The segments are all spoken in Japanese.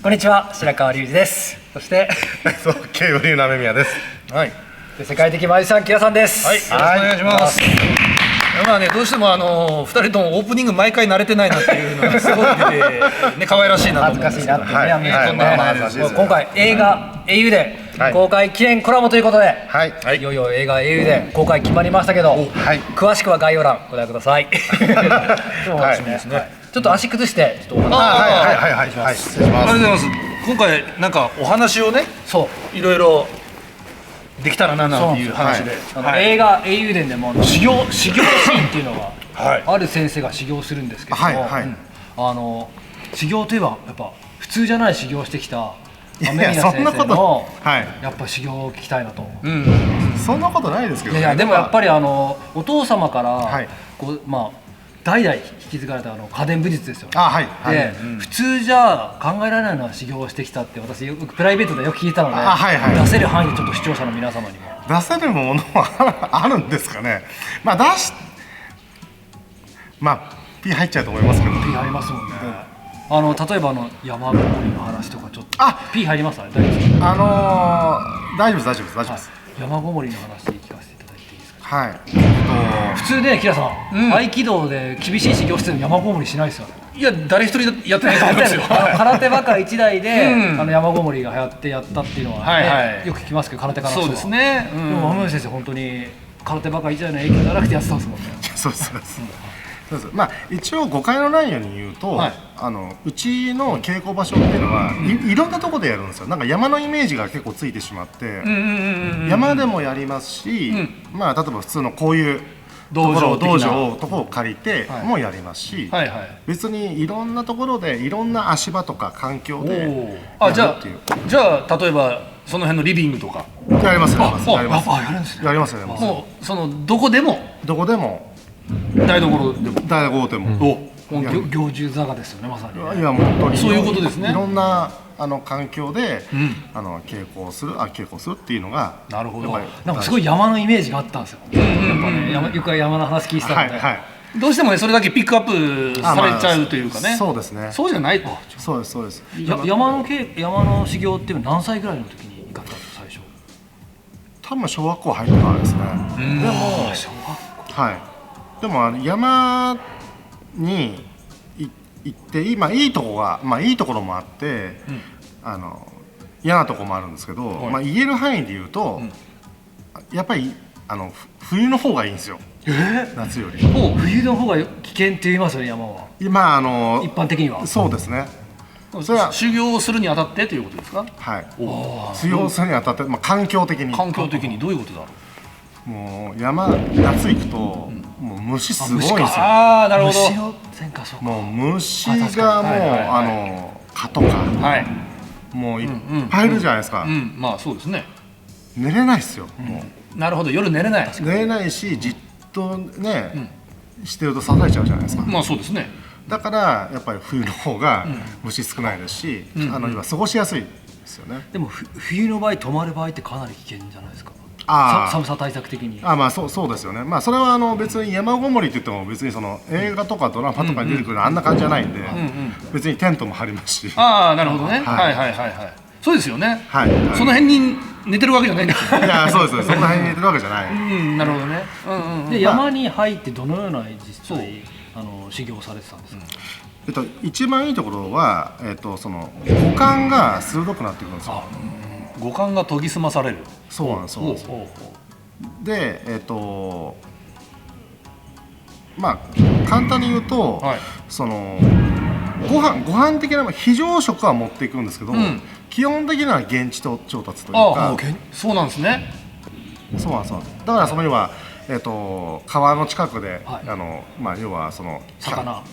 こんにちは、白川隆二です。そしてそう、ケイブリューナメミヤです。はい。で世界的マジシャンキラさんです。はい、よろしくお願いします。まあね、どうしても2人ともオープニング毎回慣れてないなっていうのがすごい出て、ね、可愛らしいなと思うんですけど、恥ずかしいなってね、今回映画英雄伝公開記念コラボということで、いよいよ映画英雄伝公開決まりましたけど、詳しくは概要欄ご覧ください。そうですね。ちょっと足崩してちょっとお話失礼します。ありがとうございます。今回なんかお話をね、いろいろできたらななんていう話で、映画英雄伝でも修行シーンっていうのがある先生が修行するんですけども、修行といえばやっぱ普通じゃない修行をしてきた雨宮先生のやっぱ修行を聞きたいなと。そんなことないですけどね。いやでもやっぱりお父様からこう代々引き継がれた家電武術ですよね。で普通じゃ考えられないのは修行をしてきたって私よくプライベートでよく聞いたので、出せる範囲でちょっと視聴者の皆様にも出せるものはあるんですかね。まあP 入っちゃうと思いますけど。P 入りますもんね。例えば山ごもりの話とかちょっとP 入りますかね。大丈夫ですか。大丈夫です。山ごもりの話聞かせていただいていいですか。はい。普通ね、キラさん、合気道で厳しい修行してるの山ごもりしないですよね。いや、誰一人やってないと思いますよ。空手バカ一代で山ごもりが流行ってやったっていうのはよく聞きますけど、空手家の人は。そうですね。でも雨宮先生本当に空手バカ一代の影響じゃなくてやってたんですもんね。そうです。まあ一応誤解のないように言うと、うちの稽古場所っていうのはいろんなところでやるんですよ。なんか山のイメージが結構ついてしまって、山でもやりますし、まあ例えば普通のこういう道場とかを借りてもやりますし、別にいろんなところでいろんな足場とか環境でやるっていう。じゃあ例えばその辺のリビングとかやります。やるんですね。やります。もうどこでも台所でも行住座がですよね、まさに。いや本当にそういうことですね。いろんな環境で稽古をするっていうのが、なるほど。なんかすごい山のイメージがあったんですよ。やっぱね、よく山の話聞いてたので、どうしてもねそれだけピックアップされちゃうというかね。そうですね。そうじゃないと。そうです。山の修行っていうのは何歳ぐらいの時に行かれたんですか、最初。多分小学校入ってからですね。でも小学校。でも山に行って今いいところもあって、嫌なところもあるんですけど、言える範囲で言うと、やっぱり冬の方がいいんですよ。夏より。冬の方が危険って言いますよね、山は。一般的には。そうですね。それは修行をするにあたってということですか。はい。修行するにあたって、環境的にどういうことだろう。もう夏行くともう虫すごいんですよ。なるほど。もう虫がもう蚊とかもういっぱいいるじゃないですか。まあそうですね。寝れないですよ。なるほど、夜寝れないし、じっとねしてると刺されちゃうじゃないですか。まあそうですね。だからやっぱり冬の方が虫少ないですし、今過ごしやすいですよね。でも冬の場合、泊まる場合ってかなり危険じゃないですか。寒さ対策的に。そうですよね。それは別に山ごもりって言っても別に映画とかドラマとかに出てくるあんな感じじゃないんで、別にテントも張りますし。なるほどね。そうですよね。その辺に寝てるわけじゃないんですよ。いや、そうです。その辺に寝てるわけじゃない。なるほどね。で山に入ってどのような実際修行されてたんですか。一番いいところはその五感が鋭くなってくるんですよ。五感が研ぎ澄まされる。そうなんです。で簡単に言うと、そのご飯的な非常食は持っていくんですけど、基本的には現地調達というか。そうなんですね。そうなんです。だからその要は川の近くで要はその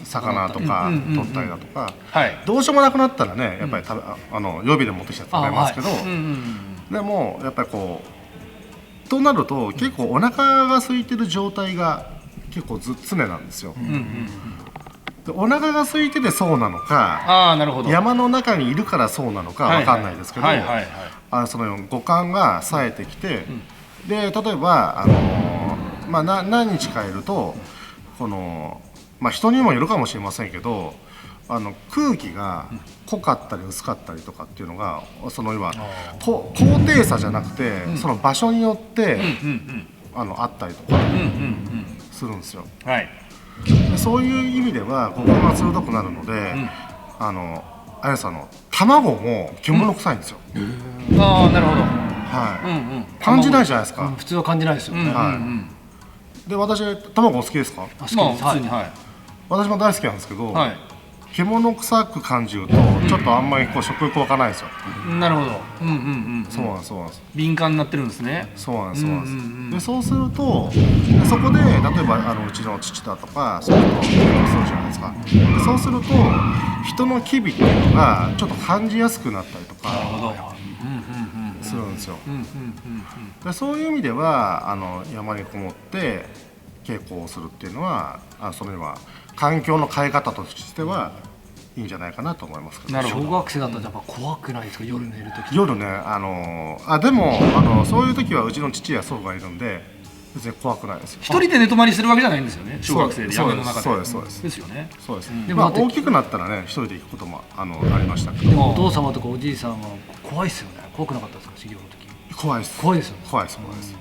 魚とか取ったりだとか、どうしようもなくなったらね、やっぱり予備で持ってきちゃって食べますけど、でもやっぱりとなると結構お腹が空いてる状態が結構常なんですよ。お腹が空いててそうなのか、山の中にいるからそうなのかわかんないですけど、その五感が冴えてきて、で例えば何日かいるとこのまあ人にもよるかもしれませんけど、空気が濃かったり薄かったりとかっていうのが、その要は高低差じゃなくて、その場所によってあったりとかするんですよ。でそういう意味ではここが鋭くなるので、あやさん卵も獣臭いんですよ。ああ、なるほど。はい。感じないじゃないですか。普通は感じないですよね。はい。で、私卵お好きですか？好きです。普通に、はい。私も大好きなんですけど、はい。獣臭く感じるとちょっとあんまりこう食欲湧かないですよ。なるほど。そうなんです、そうなんです。敏感になってるんですね。そうなんです、そうなんです。で、そうすると、そこで例えばうちの父だとかそういう人をするじゃないですか。で、そうすると人の機微っていうのがちょっと感じやすくなったりとかするんですよ。で、そういう意味では山にこもって稽古をするっていうのはそれは環境の変え方としてはいいんじゃないかなと思いますけど。小学生だったらやっぱ怖くないですか、夜寝るとき。夜ね、でもそういう時はうちの父や祖父がいるんで別に怖くないですよ。一人で寝泊まりするわけじゃないんですよね、小学生で山の中で。そうです、そうです。ですよね。そうです。でも大きくなったらね、一人で行くこともありましたけど。でもお父様とかおじいさんは怖いですよね。怖くなかったですか、修行の時。怖いです。怖いですよね。怖いです、怖いです。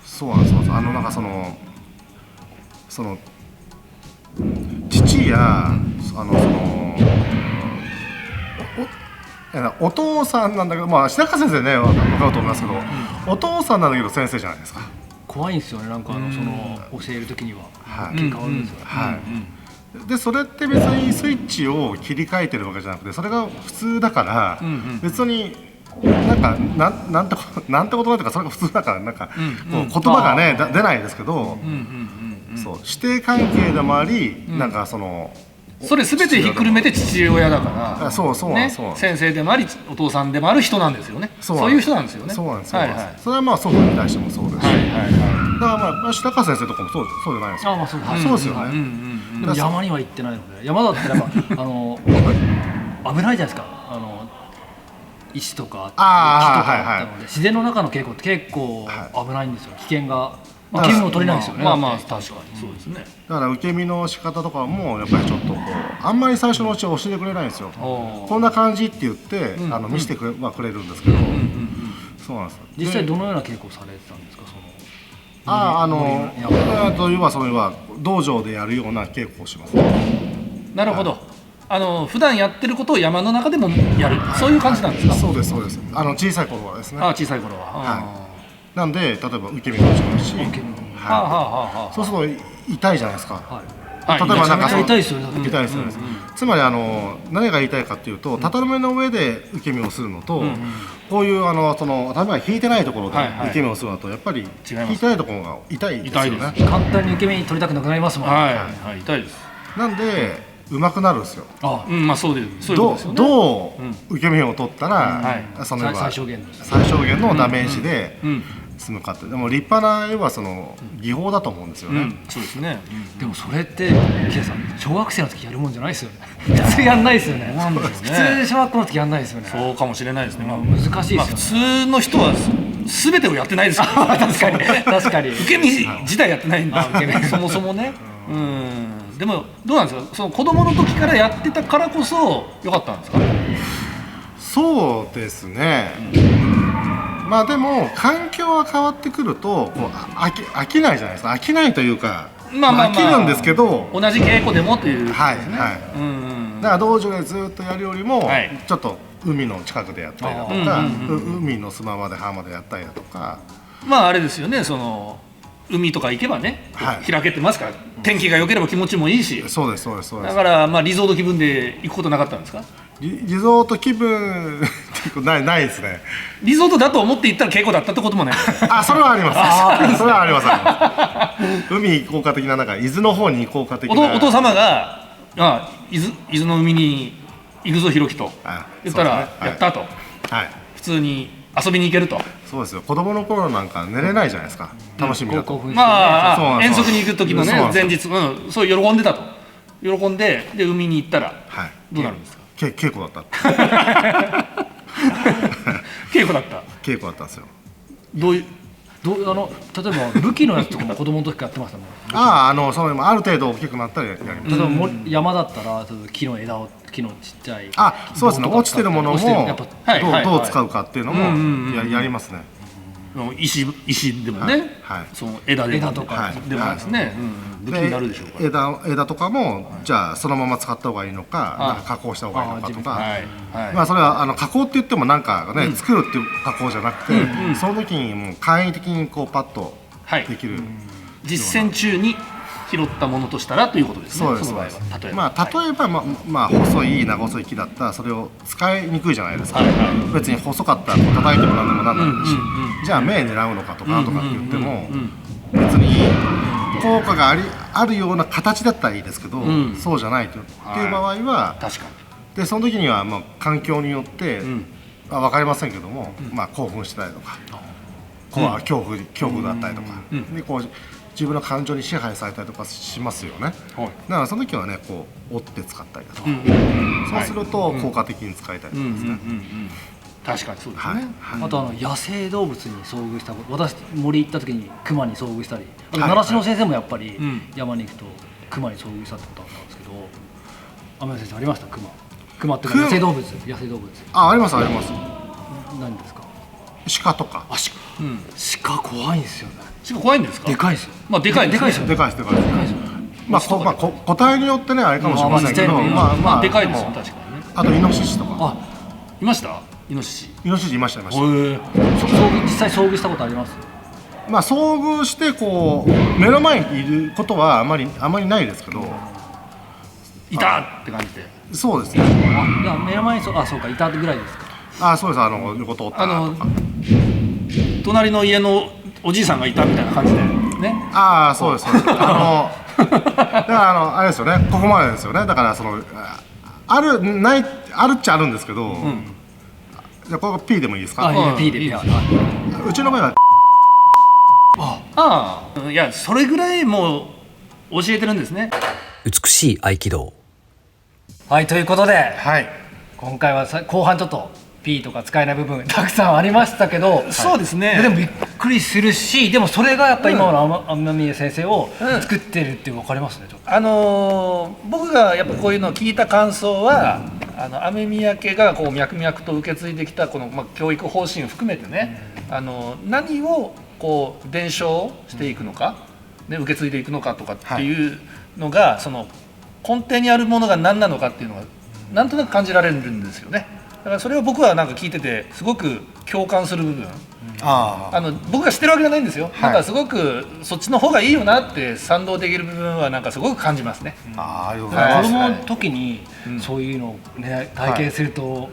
そうなんです、そうです。なんかその父やお父さんなんだけど、まあ白川先生ね分かると思いますけど、お父さんなんだけど先生じゃないですか。怖いんですよね、なんか教える時には変わるんですよね。はい。でそれって別にスイッチを切り替えてるわけじゃなくて、それが普通だから別になんてことないというか、それが普通だからなんかこう言葉がね出ないですけど、そう師弟関係でもあり、なんかそれ全てひっくるめて父親だから、先生でもありお父さんでもある人なんですよね。そういう人なんですよね。そうなんです。それはまあ祖父に対してもそうですし、だからまあ白川先生とかもそうじゃないですか。あ、まあそうですよね。でも山には行ってないので、山だったらやっぱ危ないじゃないですか。石とか木とかあったので、自然の中の稽古って結構危ないんですよ。危険が気分も取れないですよね。まあまあ確かにそうですね。だから受け身の仕方とかもやっぱりちょっとこうあんまり最初のうちは教えてくれないんですよ。こんな感じって言って見せてくれるんですけど、そうなんです。実際どのような稽古をされてたんですか？というは道場でやるような稽古をします。なるほど。普段やってることを山の中でもやる、そういう感じなんですか？そうです、そうです。小さい頃はですね。小さい頃は。なんで例えば受け身もしますし、そうすると痛いじゃないですか。例えばなんか痛いですよね。痛いですよね。つまり何が言いたいかっていうと、畳の上で受け身をするのと、こういう畳が引いてないところで受け身をするのとやっぱり引いてないところが痛いですよね。簡単に受け身取りたくなくなりますもん。痛いです。なんで上手くなるんですよ。まあそうです。どう受け身を取ったら最小限のダメージで済むかって。でも立派な要は技法だと思うんですよね。そうですね。でもそれってキラさん、小学生の時やるもんじゃないですよね。普通やんないですよね。普通小学校の時やんないですよね。そうかもしれないですね。難しいですよね。普通の人は全てをやってないですよ。確かに。受け身自体やってないんだ。そもそもね。でもどうなんですか、その子供の時からやってたからこそ良かったんですか？そうですね。まあでも環境が変わってくると飽きないじゃないですか。飽きないというか飽きるんですけど、同じ稽古でもということですね。だから道場でずっとやるよりもちょっと海の近くでやったりだとか、海の砂場で浜でやったりだとか、まああれですよね、海とか行けばね、開けてますから、天気が良ければ気持ちもいいし。そうです。だからリゾート気分で行くことなかったんですか？リゾート気分ないですね。リゾートだと思って行ったら稽古だったってこともない。それはあります。それはあります。海行こうか的な、なんか伊豆の方に行こうか的な。お父様が伊豆の海に行くぞひろきと言ったらやったと、普通に遊びに行けると。そうですよ。子供の頃なんか寝れないじゃないですか。楽しみだと。まあ遠足に行く時もね、前日そう喜んでたと。喜んで海に行ったらどうなるんですか？稽古だった。稽古だった。稽古だったんですよ。どういう例えば武器のやつとかも子供の時からやってましたもん。そのある程度大きくなったらやります。例えば山だったら木の枝を木のちっちゃいそうですね、落ちてるものもどう使うかっていうのもやりますね。石でもね、その枝とかでもですね、武器になるでしょうから。枝とかもじゃあそのまま使った方がいいのか、なんか加工した方がいいのかとか、まあそれは加工って言ってもなんかね作るっていう加工じゃなくて、その時にもう簡易的にこうパッとできる。実践中に拾ったものとしたらということですね。そうです。例えば細い長細い木だったらそれを使いにくいじゃないですか。別に細かったら叩いても何でもなんないし、じゃあ目狙うのかとかって言っても別に効果があるような形だったらいいですけど、そうじゃないっていう場合は、でその時には環境によって分かりませんけども、興奮してたりとか、恐怖だったりとかでこう自分の感情に支配されたりとかしますよね。だからその時はねこう折って使ったりだとか、そうすると効果的に使えたりとかですね。確かにそうですね。あと野生動物に遭遇したこと、私森行った時にクマに遭遇したり、あと習志野先生もやっぱり山に行くとクマに遭遇したってことあったんですけど、雨宮先生ありました？クマっていうか野生動物。あります。何ですか？鹿とか。鹿怖いんですよね。鹿怖いんですか？でかいですよ。でかいです。個体によってねあれかもしれませんけど、でかいですよ確かにね。あとイノシシとか。いました？イノシシいました。実際遭遇したことあります？遭遇してこう目の前にいることはあまりないですけど、いたって感じで。そうですね。目の前にそうかいたぐらいですか？そうです。横通ったとか。隣の家のおじいさんがいたみたいな感じでね。そうです。だからあれですよね。ここまでですよね。だからあるっちゃあるんですけど、じゃあこれ P でもいいですか？P でいいです。うちの場合は。いやそれぐらいもう教えてるんですね。美しい合気道。ということで、今回は後半ちょっと P とか使えない部分たくさんありましたけど、そうですね。でもびっくりするし、でもそれがやっぱ今の雨宮先生を作ってるって分かりますね。僕がやっぱこういうのを聞いた感想は、雨宮家がこう脈々と受け継いできたこの教育方針を含めてね、何をこう伝承していくのか、受け継いでいくのかとかっていうのが、その根底にあるものが何なのかっていうのがなんとなく感じられるんですよね。だからそれを僕はなんか聞いててすごく共感する部分、僕が知ってるわけじゃないんですよ。なんかすごくそっちの方がいいよなって賛同できる部分はなんかすごく感じますね。子供の時にそういうのをね体験すると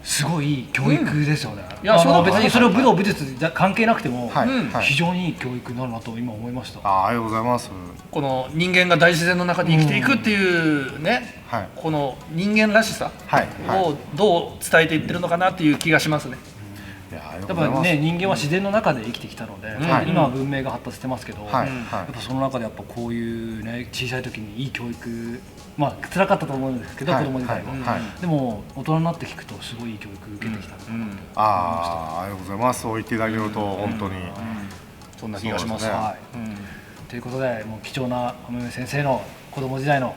すごいいい教育ですよね。別にそれを武道武術じゃ関係なくても非常にいい教育になるなと今思いました。ありがとうございます。この人間が大自然の中で生きていくっていうね、この人間らしさをどう伝えていってるのかなっていう気がしますね。やっぱね人間は自然の中で生きてきたので、今は文明が発達してますけど、やっぱその中でやっぱこういうね小さい時にいい教育、辛かったと思うんですけど子供時代は、でも大人になって聞くとすごいいい教育受けてきたなと思いました。ありがとうございます。そう言っていただけると本当にそんな気がします。ということでもう貴重な雨宮先生の子供時代の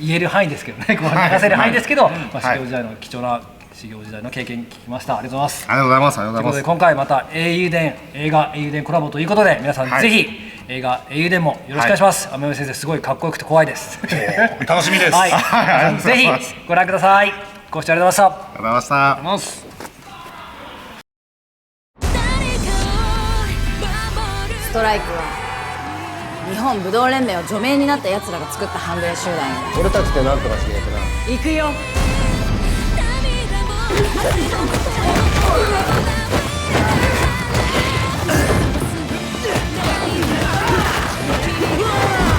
言える範囲ですけどね、任せる範囲ですけど修行時代の貴重な修行時代の経験聞きました。ありがとうございます。ありがとうございます。ということで今回また映画英雄伝コラボということで皆さんぜひ映画英雄伝もよろしくお願いします。雨宮先生すごいかっこよくて怖いです。楽しみです。ぜひご覧ください。ご視聴ありがとうございました。ありがとうございました。ストライクは日本武道連盟を除名になった奴らが作った反米集団よ。俺たちでなんとかしねえとな。行くよ。うわ